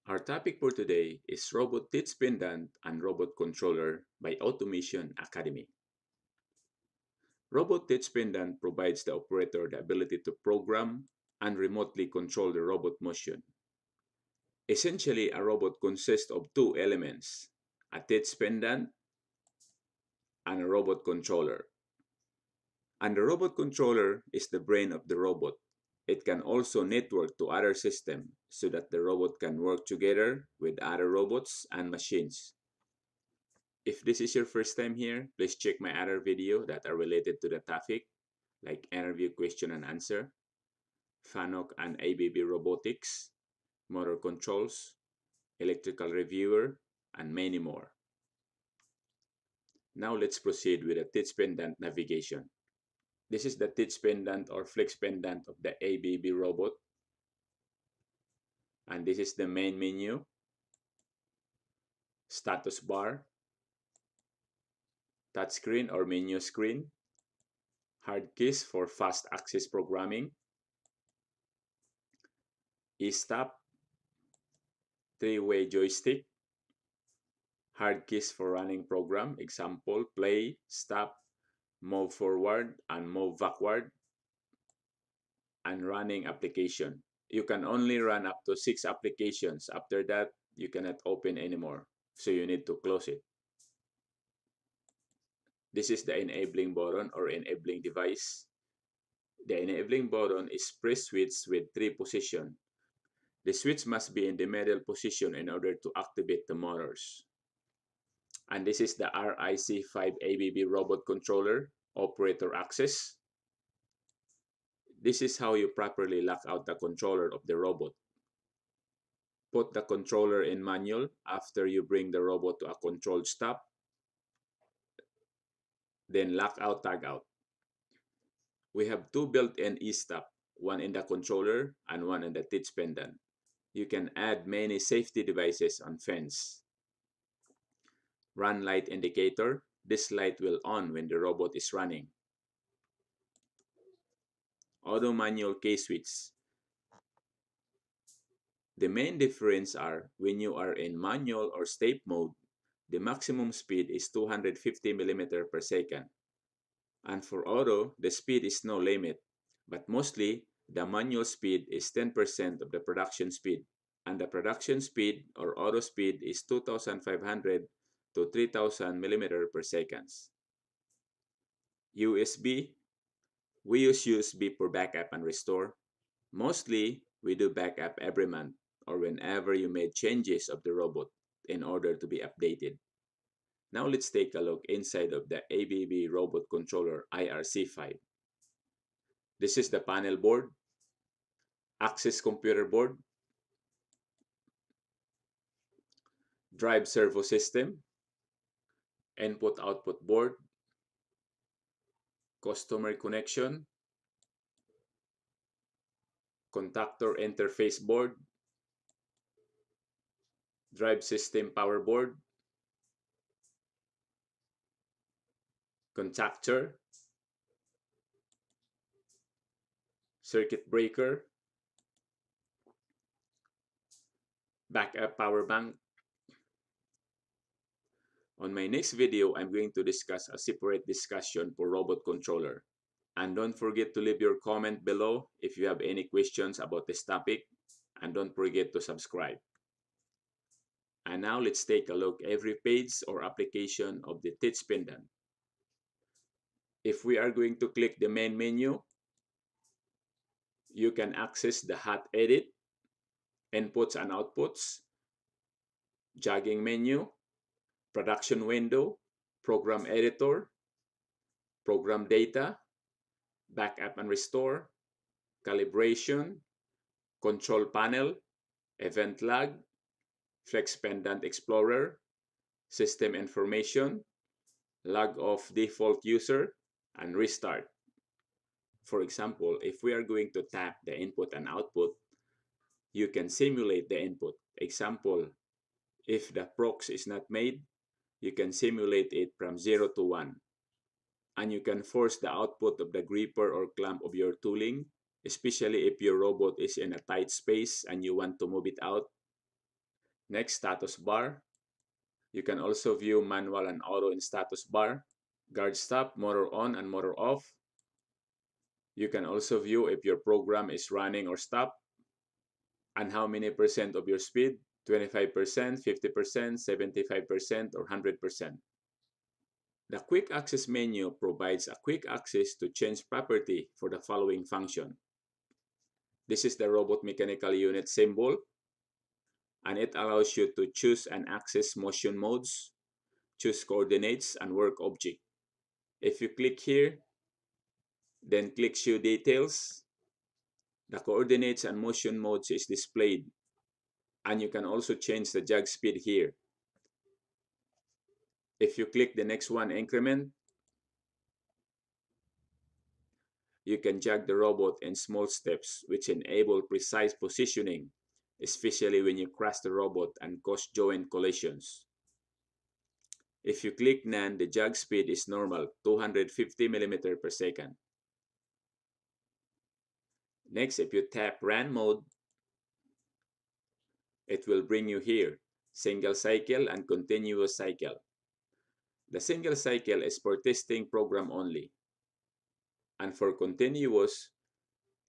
Our topic for today is Robot Teach Pendant and Robot Controller by Automation Academy. Robot Teach Pendant provides the operator the ability to program and remotely control the robot motion. Essentially, a robot consists of two elements, a teach pendant and a robot controller. And the robot controller is the brain of the robot. It can also network to other systems so that the robot can work together with other robots and machines. If this is your first time here, please check my other video that are related to the topic, like interview question and answer, FANOC and ABB robotics, motor controls, electrical reviewer, and many more. Now let's proceed with the teach pendant navigation. This is the teach pendant or flex pendant of the ABB robot. And this is the main menu, status bar, touchscreen or menu screen, hard keys for fast access programming, e-stop, three-way joystick, hard keys for running program, example, play, stop, move forward, and move backward, and running application. You can only run up to 6 applications. After that, you cannot open anymore. So you need to close it. This is the enabling button or enabling device. The enabling button is press switch with 3 positions. The switch must be in the middle position in order to activate the motors. And this is the RIC5 ABB robot controller, operator access. This is how you properly lock out the controller of the robot. Put the controller in manual after you bring the robot to a controlled stop. Then lock out, tag out. We have 2 built-in e-stop, one in the controller and one in the teach pendant. You can add many safety devices on fence. Run light indicator. This light will on when the robot is running. Auto manual key switch. The main difference are when you are in manual or step mode, the maximum speed is 250 mm per second. And for auto, the speed is no limit, but mostly the manual speed is 10% of the production speed. And the production speed or auto speed is 2,500 to 3,000 mm per second. USB. We use USB for backup and restore. Mostly, we do backup every month or whenever you made changes of the robot in order to be updated. Now let's take a look inside of the ABB Robot Controller IRC5. This is the panel board, access computer board, drive servo system, input-output board, customer connection, contactor interface board, drive system power board, contactor, circuit breaker, backup power bank. On my next video, I'm going to discuss a separate discussion for robot controller. And don't forget to leave your comment below if you have any questions about this topic. And don't forget to subscribe. And now let's take a look every page or application of the teach pendant. If we are going to click the main menu, you can access the hot edit, inputs and outputs, jogging menu, production window, program editor, program data, backup and restore, calibration, control panel, event log, flex pendant explorer, system information, log of default user, and restart. For example, if we are going to tap the input and output, you can simulate the input. Example, if the prox is not made, you can simulate it from 0 to 1. And you can force the output of the gripper or clamp of your tooling, especially if your robot is in a tight space and you want to move it out. Next, status bar. You can also view manual and auto in status bar. Guard stop, motor on and motor off. You can also view if your program is running or stopped and how many percent of your speed, 25%, 50%, 75%, or 100%. The quick access menu provides a quick access to change property for the following function. This is the robot mechanical unit symbol, and it allows you to choose and access motion modes, choose coordinates, and work object. If you click here, then click Show Details, the coordinates and motion modes is displayed, and you can also change the jog speed here. If you click the next one, Increment, you can jog the robot in small steps, which enable precise positioning, especially when you crash the robot and cause joint collisions. If you click None, the jog speed is normal, 250 mm per second. Next, if you tap Run Mode, it will bring you here, Single Cycle and Continuous Cycle. The single cycle is for testing program only. And for continuous,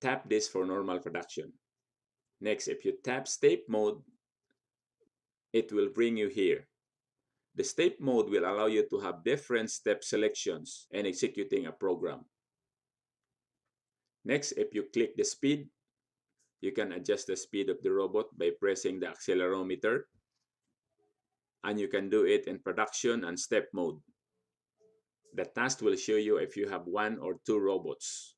tap this for normal production. Next, if you tap Step Mode, it will bring you here. The step mode will allow you to have different step selections and executing a program. Next, if you click the speed, you can adjust the speed of the robot by pressing the accelerometer, and you can do it in production and step mode. The task will show you if you have one or two robots.